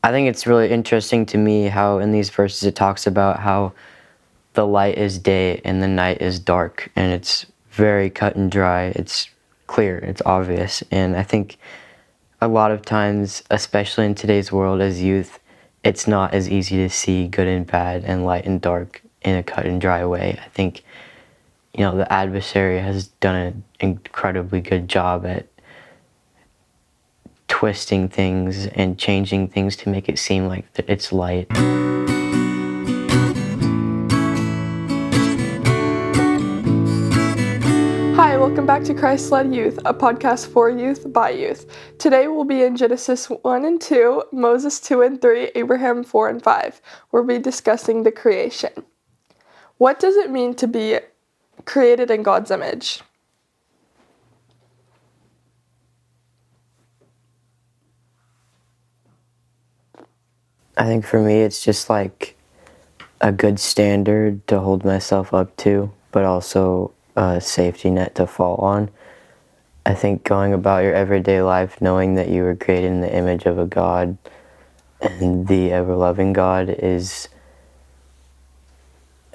I think it's really interesting to me how in these verses it talks about how the light is day and the night is dark, and it's very cut and dry. It's clear, it's obvious. And I think a lot of times, especially in today's world as youth, it's not as easy to see good and bad and light and dark in a cut and dry way. I think, the adversary has done an incredibly good job at twisting things and changing things to make it seem like it's light. Hi, welcome back to Christ-Led Youth, a podcast for youth by youth. Today we'll be in Genesis 1 and 2, Moses 2 and 3, Abraham 4 and 5. We'll be discussing the creation. What does it mean to be created in God's image? I think for me, it's just like a good standard to hold myself up to, but also a safety net to fall on. I think going about your everyday life knowing that you were created in the image of a God and the ever-loving God is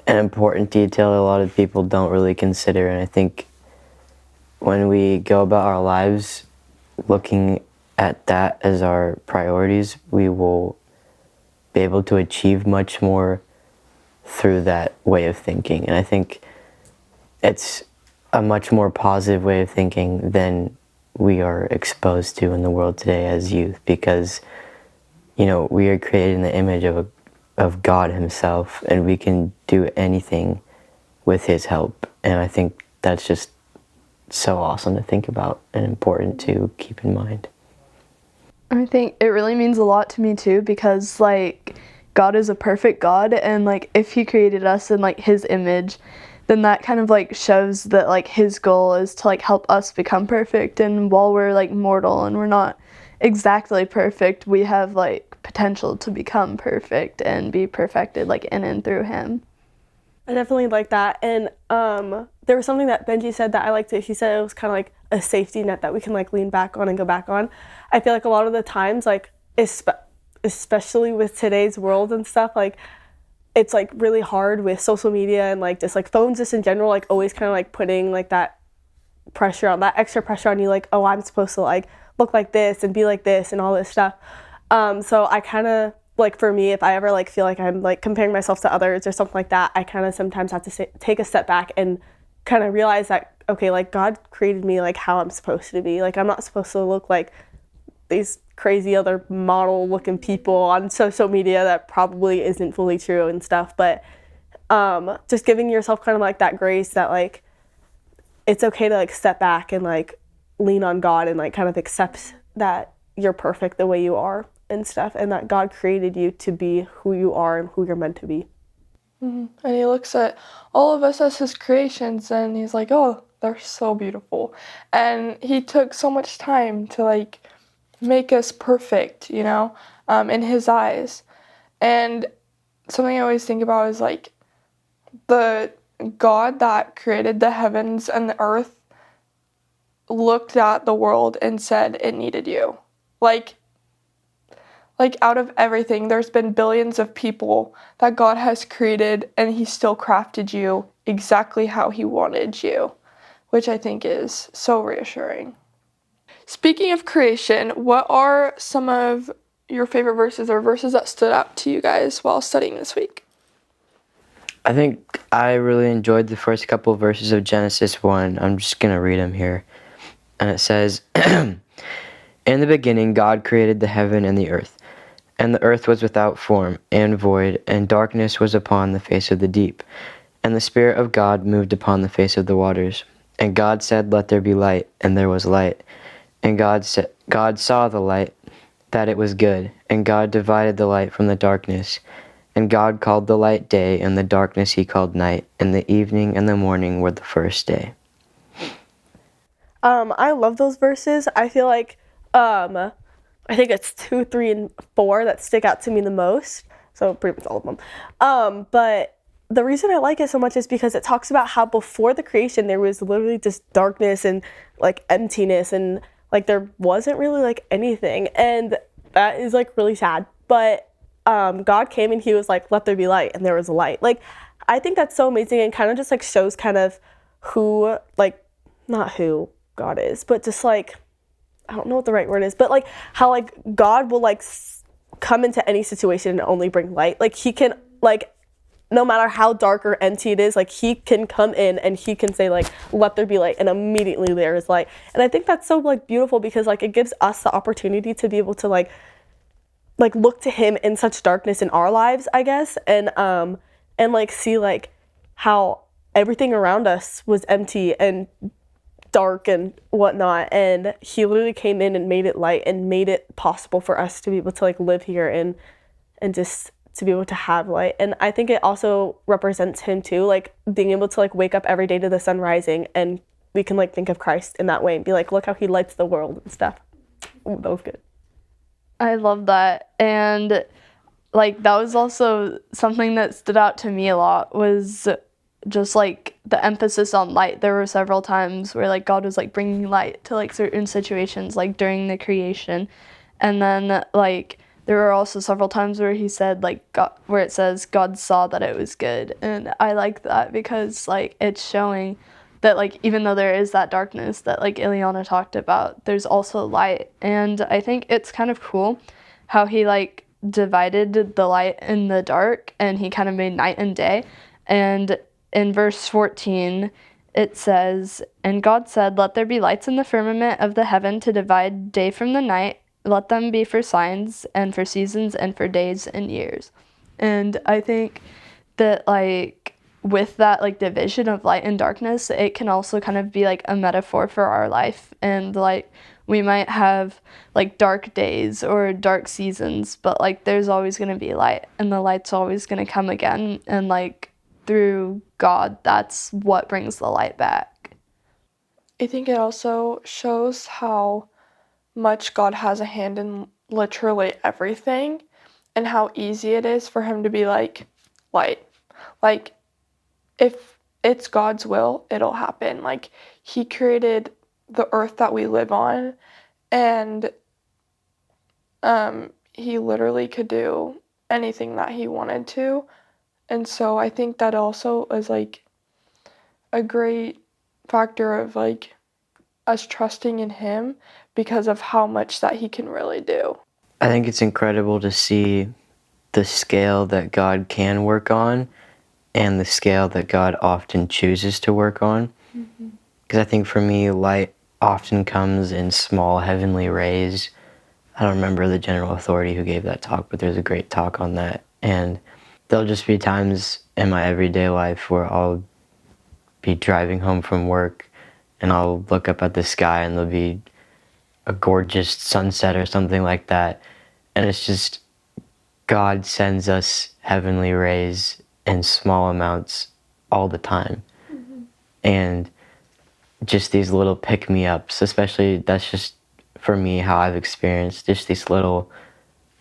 an important detail a lot of people don't really consider. And I think when we go about our lives looking at that as our priorities, we will be able to achieve much more through that way of thinking. And I think it's a much more positive way of thinking than we are exposed to in the world today as youth, because we are created in the image of God himself, and we can do anything with his help. And I think that's just so awesome to think about and important to keep in mind. I think it really means a lot to me too, because God is a perfect God, and if he created us in his image, then that kind of shows that his goal is to help us become perfect. And while we're mortal and we're not exactly perfect, we have potential to become perfect and be perfected in and through him. I definitely like that. And there was something that Benji said that I liked it. He said it was kind of like a safety net that we can lean back on and go back on. I feel like a lot of the times, especially with today's world and stuff, it's really hard with social media and just phones just in general, always kind of putting that pressure on, that extra pressure on you, oh, I'm supposed to look like this and be like this and all this stuff. So I kind of for me, if I ever feel like I'm comparing myself to others or something like that, I kind of sometimes have to take a step back and kind of realize that, okay, God created me how I'm supposed to be. I'm not supposed to look like these crazy other model looking people on social media. That probably isn't fully true and stuff, but just giving yourself kind of that grace that it's okay to step back and lean on God and kind of accept that you're perfect the way you are and stuff, and that God created you to be who you are and who you're meant to be. Mm-hmm. And he looks at all of us as his creations and he's like, oh, they're so beautiful. And he took so much time to make us perfect, in his eyes. And something I always think about is the God that created the heavens and the earth looked at the world and said it needed you. Out of everything, there's been billions of people that God has created, and he still crafted you exactly how he wanted you, which I think is so reassuring. Speaking of creation, what are some of your favorite verses or verses that stood out to you guys while studying this week? I think I really enjoyed the first couple of verses of Genesis 1. I'm just going to read them here. And it says, "In the beginning, God created the heaven and the earth. And the earth was without form and void, and darkness was upon the face of the deep. And the Spirit of God moved upon the face of the waters. And God said, let there be light, and there was light. And God saw the light, that it was good. And God divided the light from the darkness. And God called the light day, and the darkness he called night. And the evening and the morning were the first day." I love those verses. I feel I think it's 2, 3, and 4 that stick out to me the most. So pretty much all of them. But the reason I like it so much is because it talks about how before the creation there was literally just darkness and emptiness, and there wasn't really anything. And that is really sad but God came and he was like, let there be light, and there was light. Like, I think that's so amazing, and kind of just like shows kind of who, like, not who God is, but just like, I don't know what the right word is, but like how like God will like come into any situation and only bring light. Like he can, like, no matter how dark or empty it is, like he can come in and he can say like, let there be light, and immediately there is light. And I think that's so like beautiful, because like it gives us the opportunity to be able to like look to him in such darkness in our lives, I guess, and like see like how everything around us was empty and dark and whatnot, and he literally came in and made it light and made it possible for us to be able to like live here and just to be able to have light. And I think it also represents him too, like being able to like wake up every day to the sun rising, and we can like think of Christ in that way and be like, look how he lights the world and stuff. Ooh, that was good. I love that. And like that was also something that stood out to me a lot, was just like the emphasis on light. There were several times where like God was like bringing light to like certain situations, like during the creation. And then like there were also several times where he said like God, where it says God saw that it was good. And I like that, because like it's showing that like even though there is that darkness that like Ileana talked about, there's also light. And I think it's kind of cool how he like divided the light and the dark, and he kind of made night and day. And in verse 14 it says, and God said, let there be lights in the firmament of the heaven to divide day from the night. Let them be for signs and for seasons and for days and years. And I think that like with that like division of light and darkness, it can also kind of be like a metaphor for our life. And like we might have like dark days or dark seasons, but like there's always going to be light, and the light's always going to come again. And like through God, that's what brings the light back. I think it also shows how much God has a hand in literally everything, and how easy it is for him to be like, light. Like, if it's God's will, it'll happen. Like, he created the earth that we live on, and he literally could do anything that he wanted to. And so I think that also is like a great factor of like us trusting in him, because of how much that he can really do. I think it's incredible to see the scale that God can work on and the scale that God often chooses to work on. Because I think for me, light often comes in small heavenly rays. I don't remember the general authority who gave that talk, but there's a great talk on that. And there'll just be times in my everyday life where I'll be driving home from work and I'll look up at the sky and there'll be a gorgeous sunset or something like that. And it's just God sends us heavenly rays in small amounts all the time. And just these little pick-me-ups, especially that's just for me how I've experienced just these little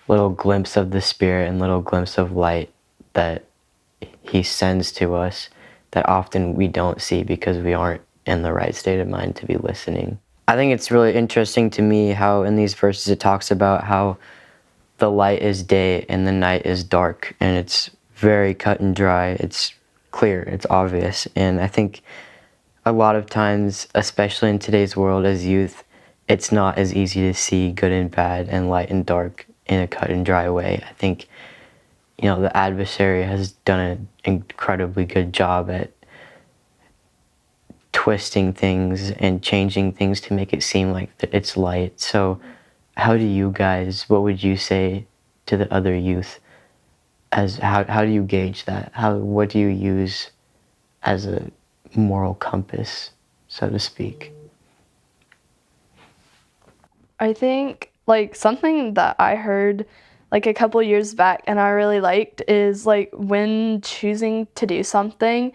glimpse of the Spirit and little glimpse of light that he sends to us that often we don't see because we aren't in the right state of mind to be listening. I think it's really interesting to me how in these verses it talks about how the light is day and the night is dark, and it's very cut and dry. It's clear, it's obvious. And I think a lot of times, especially in today's world as youth, it's not as easy to see good and bad and light and dark in a cut and dry way. I think, the adversary has done an incredibly good job at twisting things and changing things to make it seem like it's light. So how do you guys, what would you say to the other youth, as how do you gauge that? What do you use as a moral compass, so to speak? I think like something that I heard like a couple years back and I really liked is like when choosing to do something,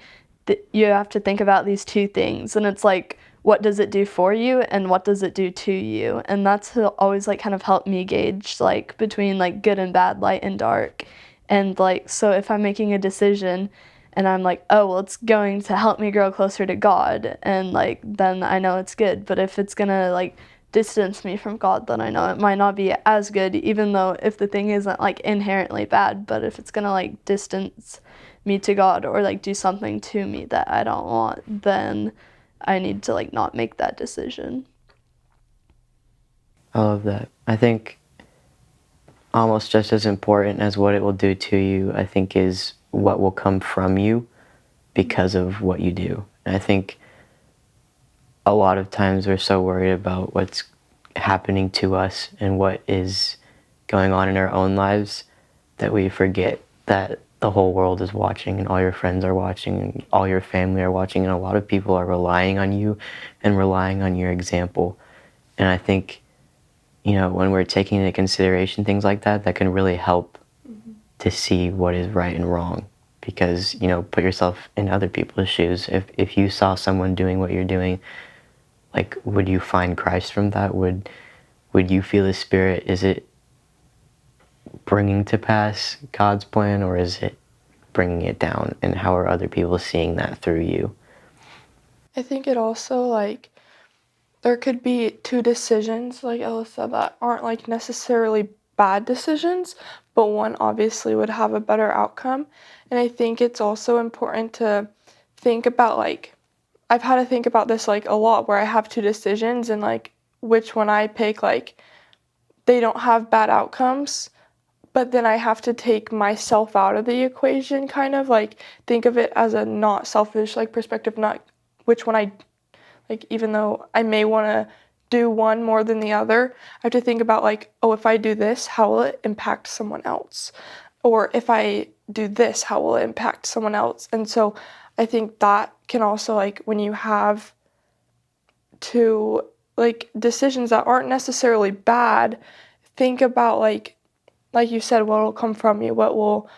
you have to think about these two things, and it's like, what does it do for you and what does it do to you? And that's always like kind of helped me gauge like between like good and bad, light and dark. And like, so if I'm making a decision and I'm like, oh, well, it's going to help me grow closer to God, and like then I know it's good. But if it's gonna like distance me from God, then I know it might not be as good, even though if the thing isn't like inherently bad, but if it's gonna like distance me to God or like do something to me that I don't want, then I need to like not make that decision. I love that. I think almost just as important as what it will do to you, I think, is what will come from you because of what you do. And I think a lot of times we're so worried about what's happening to us and what is going on in our own lives that we forget that the whole world is watching and all your friends are watching and all your family are watching and a lot of people are relying on you and relying on your example. And I think, when we're taking into consideration things like that, that can really help to see what is right and wrong. Because, put yourself in other people's shoes. If you saw someone doing what you're doing, like, would you find Christ from that? Would you feel the Spirit? Is it bringing to pass God's plan, or is it bringing it down? And how are other people seeing that through you? I think it also, like, there could be two decisions, like Ella said, that aren't, like, necessarily bad decisions, but one obviously would have a better outcome. And I think it's also important to think about, like, I've had to think about this, like, a lot, where I have two decisions and, like, which one I pick, like, they don't have bad outcomes, but then I have to take myself out of the equation, kind of, like, think of it as a not selfish, like, perspective, not which one I, like, even though I may want to do one more than the other, I have to think about, like, oh, if I do this, how will it impact someone else? Or if I do this, how will it impact someone else? And so I think that can also, like, when you have two, like, decisions that aren't necessarily bad, think about, like you said, what will come from you, what will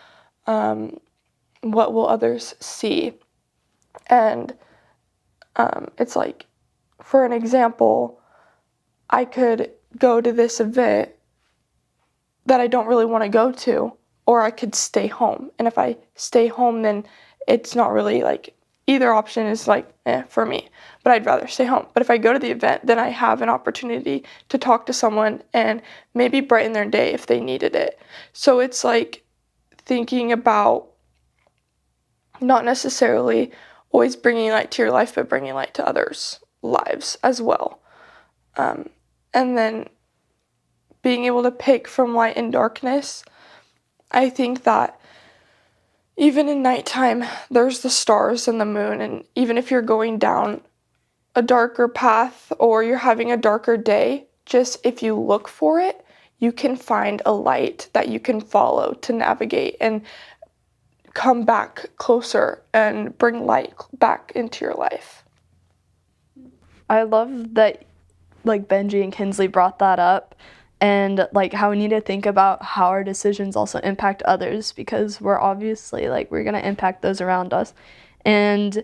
others see. And it's like, for an example, I could go to this event that I don't really want to go to, or I could stay home. And if I stay home, then it's not really, like, either option is, like, for me, but I'd rather stay home. But if I go to the event, then I have an opportunity to talk to someone and maybe brighten their day if they needed it. So it's like thinking about not necessarily always bringing light to your life, but bringing light to others' lives as well. And then being able to pick from light and darkness. I think that even in nighttime, there's the stars and the moon, and even if you're going down a darker path or you're having a darker day, just if you look for it, you can find a light that you can follow to navigate and come back closer and bring light back into your life. I love that, like, Benji and Kinsley brought that up, and like how we need to think about how our decisions also impact others, because we're obviously, like, we're gonna impact those around us. And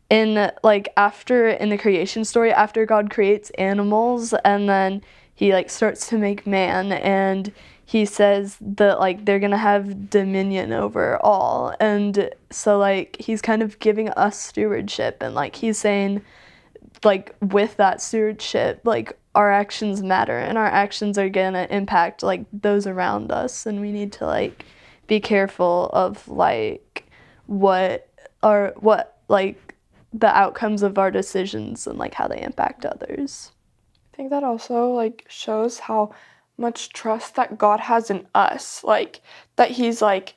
in the creation story, after God creates animals and then he, like, starts to make man, and he says that, like, they're gonna have dominion over all, and so, like, he's kind of giving us stewardship, and, like, he's saying, like, with that stewardship, like, our actions matter, and our actions are gonna impact, like, those around us, and we need to, like, be careful of, like, what the outcomes of our decisions and, like, how they impact others. I think that also, like, shows how much trust that God has in us, like, that he's like,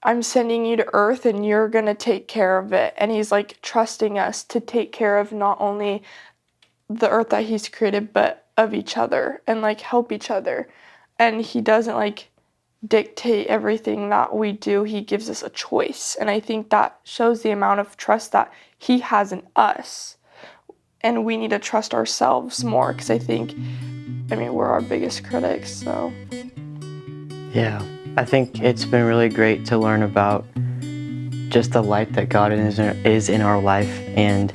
I'm sending you to earth and you're gonna take care of it. And he's, like, trusting us to take care of not only the earth that he's created, but of each other and, like, help each other. And he doesn't, like, dictate everything that we do. He gives us a choice. And I think that shows the amount of trust that he has in us. And we need to trust ourselves more, because I mean, we're our biggest critics, so. Yeah, I think it's been really great to learn about just the light that God is in our life, and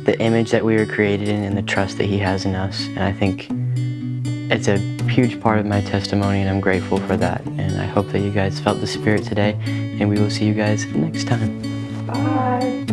the image that we were created in, and the trust that he has in us. And I think it's a huge part of my testimony, and I'm grateful for that. And I hope that you guys felt the Spirit today, and we will see you guys next time. Bye.